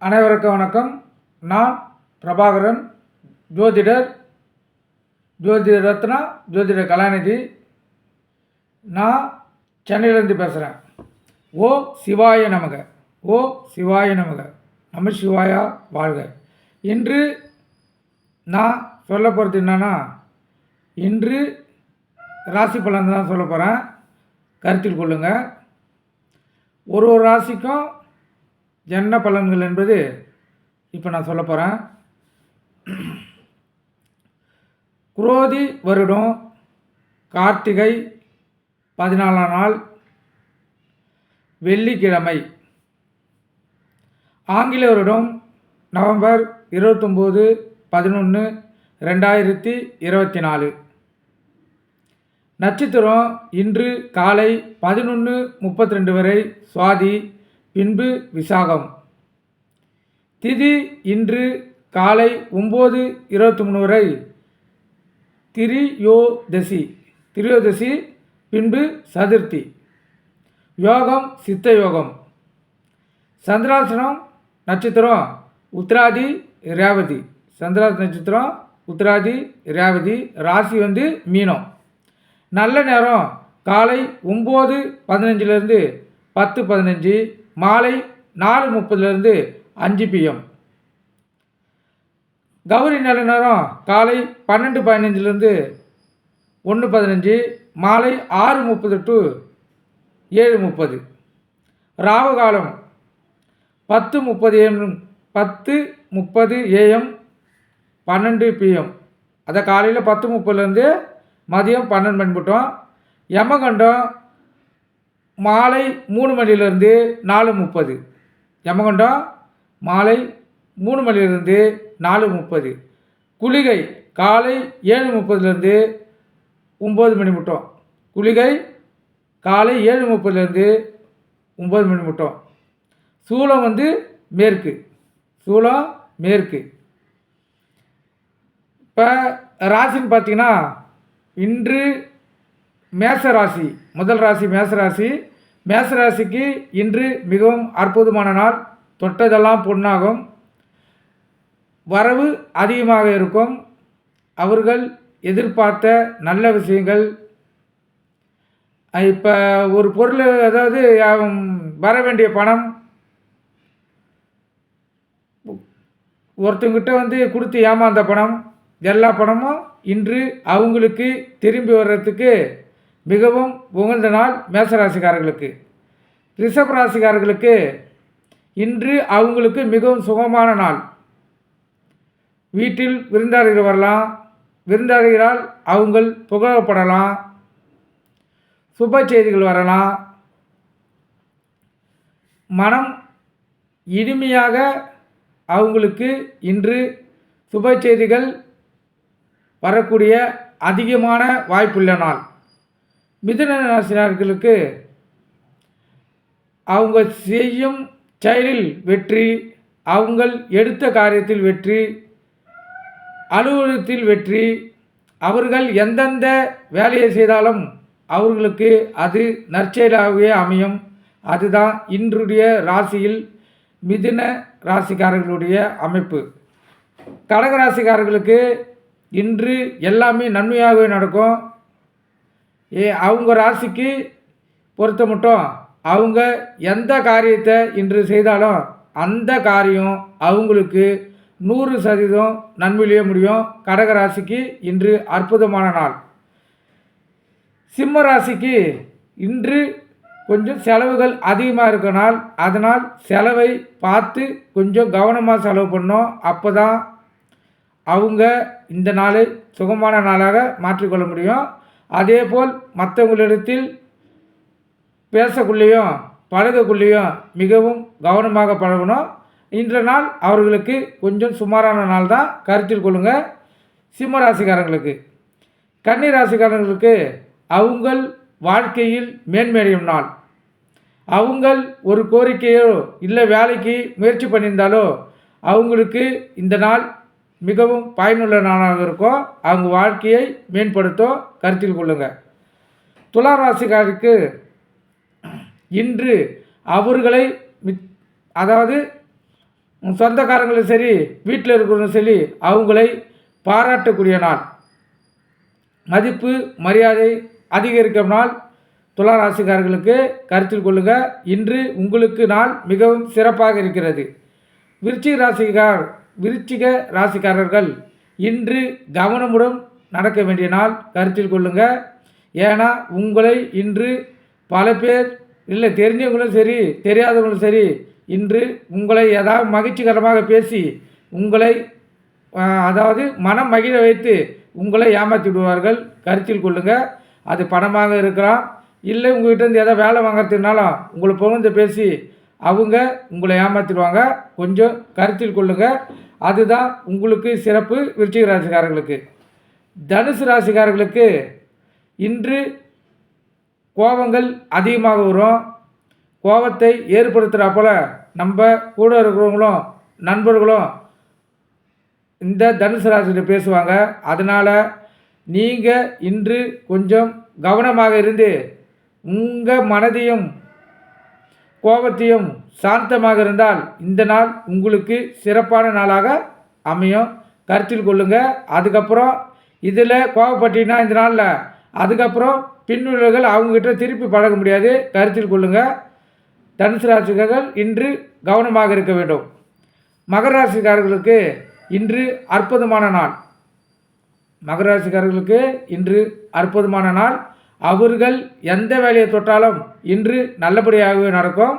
அனைவருக்கும் வணக்கம். நான் பிரபாகரன், ஜோதிடர், ஜோதிட ரத்னா, ஜோதிட கலாநிதி. நான் சென்னையிலேருந்து பேசுகிறேன். ஓம் சிவாய நமக, ஓம் சிவாய நமக, நம சிவாயா வாழ்க. இன்று நான் சொல்ல போகிறது என்னென்னா, இன்று ராசி பலன் தான் சொல்ல போகிறேன். கருத்தில் கொள்ளுங்கள். ஒரு ராசிக்கும் என்ன பலன்கள் என்பது இப்போ நான் சொல்ல போகிறேன். குரோதி வருடம் கார்த்திகை 14ஆம் நாள் வெள்ளிக்கிழமை. ஆங்கில வருடம் நவம்பர் 29/11/2024. நட்சத்திரம் இன்று காலை 11:32 வரை சுவாதி, பின்பு விசாகம். திதி இன்று காலை 9:23 வரை திரியோதசி, பின்பு சதுர்த்தி. யோகம் சித்த யோகம். சந்திராசனம் நட்சத்திரம் உத்திராதி ரேவதி. சந்திராசன நட்சத்திரம் உத்திராதி ரேவதி. ராசி மீனம். நல்ல நேரம் காலை 9:15 10:15, மாலை 4:30 5 PM. கௌரி நல்ல நேரம் காலை 12:15 1:15, மாலை 6:30 7:30. ராகு காலம் 10:30 AM 12 PM. அதை காலையில் 10:30 மதியம் 12 மணிப்பட்டோம். யமகண்டம் மாலை 3 மணிலிருந்து 4:30. யமகண்டம் மாலை 3 மணிலிருந்து 4:30. குளிகை காலை 7:30 9 மணி மட்டும். குளிகை காலை 7:30 9 மணி மட்டும். சூலம் மேற்கு. சூலம் மேற்கு. இப்போ ராசின்னு பார்த்தீங்கன்னா, இன்று மேசராசி, முதல் ராசி மேசராசி. மேசராசிக்கு இன்று மிகவும் அற்புதமான நாள். தொட்டதெல்லாம் பொன்னாகும். வரவு அதிகமாக இருக்கும். அவர்கள் எதிர்பார்த்த நல்ல விஷயங்கள், இப்போ ஒரு பொருள், அதாவது வர வேண்டிய பணம் ஒருத்தங்கிட்ட கொடுத்து ஏமாந்த பணம், எல்லா பணமும் இன்று அவங்களுக்கு திரும்பி வர்றதுக்கு மிகவும் உகந்த நாள் மேசராசிக்காரர்களுக்கு. ரிஷப ராசிக்காரர்களுக்கு இன்று அவங்களுக்கு மிகவும் சுகமான நாள். வீட்டில் விருந்தாளிகள் வரலாம். விருந்தாளிகளால் அவங்கள் புகழப்படலாம். சுப செய்திகள் வரலாம். மனம் இனிமையாக அவங்களுக்கு இன்று சுப செய்திகள் வரக்கூடிய அதிகமான வாய்ப்புள்ள நாள். மிதுன ராசினர்களுக்கு அவங்க செய்யும் செயலில் வெற்றி, அவங்கள் எடுத்த காரியத்தில் வெற்றி, அலுவலகத்தில் வெற்றி. அவர்கள் எந்தெந்த வேலையை செய்தாலும் அவர்களுக்கு அது நற்செயலாகவே அமையும். அதுதான் இன்றைய ராசியில் மிதுன ராசிக்காரர்களுடைய அமைப்பு. கடக ராசிக்காரர்களுக்கு இன்று எல்லாமே நன்மையாகவே நடக்கும். அவங்க ராசிக்கு பொறுத்த மட்டும் அவங்க எந்த காரியத்தை இன்று செய்தாலும் அந்த காரியம் அவங்களுக்கு 100% நன்மையிலேயே முடியும். கடக ராசிக்கு இன்று அற்புதமான நாள். சிம்ம ராசிக்கு இன்று கொஞ்சம் செலவுகள் அதிகமாக இருக்க நாள். அதனால் செலவை பார்த்து கொஞ்சம் கவனமாக செலவு பண்ணோம். அப்போ தான் அவங்க இந்த நாளை சுகமான நாளாக மாற்றிக்கொள்ள முடியும். அதேபோல் மற்றவங்களிடத்தில் பேசக்குள்ளேயும் பழகக்குள்ளேயும் மிகவும் கவனமாக பழகணும். இன்றைய நாள் அவர்களுக்கு கொஞ்சம் சுமாரான நாள் தான். கருத்தில் கொள்ளுங்கள். சிம்ம ராசிக்காரங்களுக்கு. கன்னி ராசிக்காரங்களுக்கு அவங்கள் வாழ்க்கையில் மேன்மையடையும் நாள். அவங்கள் ஒரு கோரிக்கையோ இல்லை வேலைக்கு முயற்சி பண்ணியிருந்தாலோ அவங்களுக்கு இந்த நாள் மிகவும் பயனுள்ள நாளாக இருக்கும். அவங்க வாழ்க்கையை மேம்படுத்தும். கருத்தில் கொள்ளுங்கள். துலா ராசிக்காரருக்கு இன்று அவர்களை அதாவது சொந்தக்காரங்களும் சரி, வீட்டில் இருக்கிறவங்களும் சரி, அவங்களை பாராட்டக்கூடிய நாள். மதிப்பு மரியாதை அதிகரிக்கும் நாள். துலா ராசிக்காரர்களுக்கு கருத்தில் கொள்ளுங்கள். இன்று உங்களுக்கு நாள் மிகவும் சிறப்பாக இருக்கிறது. விருச்சிக ராசிக்காரர்கள் இன்று கவனமுடன் நடக்க வேண்டிய நாள். கருத்தில் கொள்ளுங்கள். ஏன்னா உங்களை இன்று பல பேர், இல்லை தெரிஞ்சவங்களும் சரி தெரியாதவங்களும் சரி, இன்று உங்களை ஏதாவது மகிழ்ச்சிகரமாக பேசி உங்களை அதாவது மனம் மகிழ வைத்து உங்களை ஏமாற்றி விடுவார்கள். கருத்தில் கொள்ளுங்கள். அது பணமாக இருக்கலாம், இல்லை உங்கள்கிட்ட ஏதாவது வேலை வாங்கிறதுனாலும் உங்களை புகழ்ந்து பேசி அவங்க உங்களை ஏமாற்றிடுவாங்க. கொஞ்சம் கருத்தில் கொள்ளுங்கள். அதுதான் உங்களுக்கு சிறப்பு. விருச்சிக ராசிக்காரர்களுக்கு. தனுசு ராசிக்காரர்களுக்கு இன்று கோபங்கள் அதிகமாக வரும். கோபத்தை ஏற்படுத்துகிறா போல் நம்ம கூட இருக்கிறவங்களும் நண்பர்களும் இந்த தனுசு ராசிகிட்ட பேசுவாங்க. அதனால் நீங்கள் இன்று கொஞ்சம் கவனமாக இருந்து உங்கள் மனதையும் கோபத்தையும் சாந்தமாக இருந்தால் இந்த நாள் உங்களுக்கு சிறப்பான நாளாக அமையும். கருத்தில் கொள்ளுங்கள். அதுக்கப்புறம் இதில் கோபப்பட்டீங்கன்னா இந்த நாளில் அதுக்கப்புறம் பின்விளைவுகள் அவங்கக்கிட்ட திருப்பி பழக முடியாது. கருத்தில் கொள்ளுங்கள். தனுசு ராசிக்காரர்கள் இன்று கவனமாக இருக்க வேண்டும். மகர ராசிக்காரர்களுக்கு இன்று அற்புதமான நாள். மகர ராசிக்காரர்களுக்கு இன்று அற்புதமான நாள். அவர்கள் எந்த வேலையை தொட்டாலும் இன்று நல்லபடியாகவே நடக்கும்.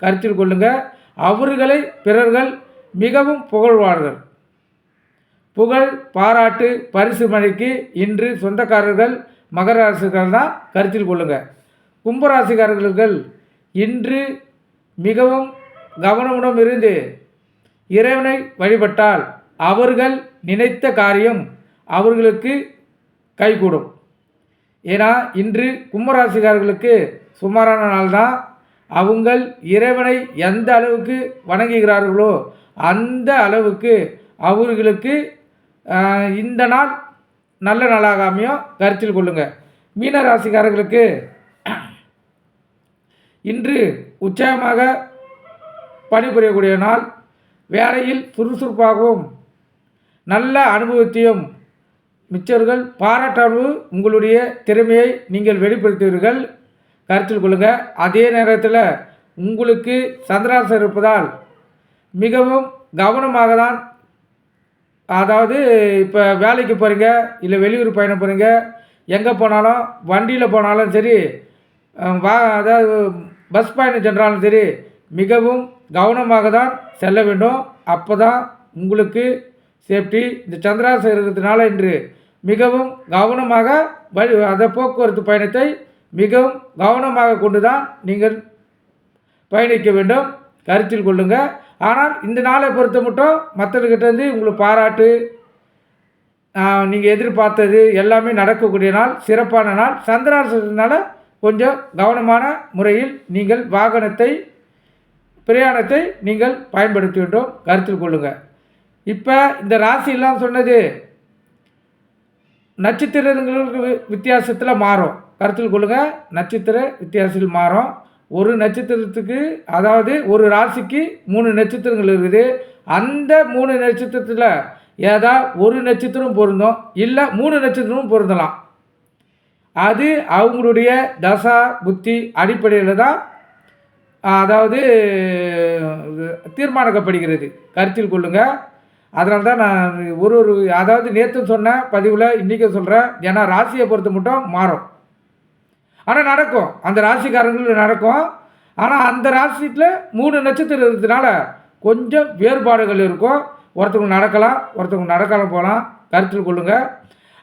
கருத்தில் கொள்ளுங்கள். அவர்களை பிறர்கள் மிகவும் புகழ்வார்கள். புகழ் பாராட்டு பரிசு மழைக்கு இன்று சொந்தக்காரர்கள் மகர ராசிக்காரர்கள் தான். கருத்தில் கொள்ளுங்கள். கும்பராசிக்காரர்கள் இன்று மிகவும் கவனமுடன் இருந்து இறைவனை வழிபட்டால் அவர்கள் நினைத்த காரியம் அவர்களுக்கு கைகூடும். ஏன்னா இன்று கும்பராசிக்காரர்களுக்கு சுமாரான நாள் தான். அவங்கள் இறைவனை எந்த அளவுக்கு வணங்குகிறார்களோ அந்த அளவுக்கு அவர்களுக்கு இந்த நாள் நல்ல நாளாக அமையும். கருத்தில் கொள்ளுங்கள். மீன ராசிக்காரர்களுக்கு இன்று உற்சாகமாக பணிபுரியக்கூடிய நாள். வேலையில் சுறுசுறுப்பாகவும் நல்ல அனுபவத்தையும் மிச்சர்கள் பாராட்டாமல் உங்களுடைய திறமையை நீங்கள் வெளிப்படுத்துவீர்கள். கருத்தில் கொள்ளுங்கள். அதே நேரத்தில் உங்களுக்கு சந்திராசம் இருப்பதால் மிகவும் கவனமாக தான், அதாவது இப்போ வேலைக்கு போகிறீங்க, இல்லை வெளியூர் பயணம் போகிறீங்க, எங்கே போனாலும் வண்டியில் போனாலும் சரி, அதாவது பஸ் பயணம் சென்றாலும் சரி, மிகவும் கவனமாக தான் செல்ல வேண்டும். அப்போ தான் உங்களுக்கு சேஃப்டி. இந்த சந்திராசம் இருக்கிறதுனால இன்று மிகவும் கவனமாக அந்த போக்குவரத்து பயணத்தை மிகவும் கவனமாக கொண்டு தான் நீங்கள் பயணிக்க வேண்டும். கருத்தில் கொள்ளுங்கள். ஆனால் இந்த நாளை பொறுத்த மட்டும் மற்றவர்கிட்டேருந்து உங்களுக்கு பாராட்டு, நீங்கள் எதிர்பார்த்தது எல்லாமே நடக்கக்கூடிய நாள், சிறப்பான நாள். சந்திராசத்தினால கொஞ்சம் கவனமான முறையில் நீங்கள் பிரயாணத்தை நீங்கள் பயன்படுத்த வேண்டும். கருத்தில் கொள்ளுங்கள். இப்போ இந்த ராசியெல்லாம் சொன்னது நட்சத்திரங்களுக்கு வித்தியாசத்தில் மாறும். கருத்தில் கொள்ளுங்கள். நட்சத்திர வித்தியாசத்தில் மாறும். ஒரு நட்சத்திரத்துக்கு, அதாவது ஒரு ராசிக்கு 3 நட்சத்திரங்கள் இருக்குது. அந்த 3 நட்சத்திரத்தில் ஏதாவது ஒரு நட்சத்திரம் பொருந்தும், இல்லை 3 நட்சத்திரமும் பொருந்தலாம். அது அவங்களுடைய தசா புத்தி அடிப்படையில் தான் அதாவது தீர்மானிக்கப்படுகிறது. கருத்தில் கொள்ளுங்கள். அதனால தான் நான் அதாவது நேற்று சொன்ன பதிவில் இன்றைக்கி சொல்கிறேன். ஏன்னா ராசியை பொறுத்த மட்டும் மாறும், ஆனால் நடக்கும். அந்த ராசிக்காரங்களுக்கு நடக்கும். ஆனால் அந்த ராசியில் 3 நட்சத்திரம் இருக்கிறதுனால கொஞ்சம் வேறுபாடுகள் இருக்கும். ஒருத்தவங்க நடக்கலாம், ஒருத்தவங்க நடக்காமல் போகலாம். கருத்தில் கொள்ளுங்கள்.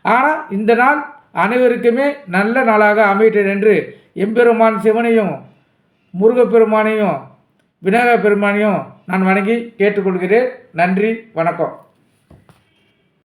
ஆனால் இந்த நாள் அனைவருக்குமே நல்ல நாளாக அமையிட்டேன் என்று எம்பெருமான் சிவனையும் முருகப்பெருமானையும் விநாயகர் பெருமானையும் நான் வணங்கி கேட்டுக்கொள்கிறேன். நன்றி, வணக்கம்.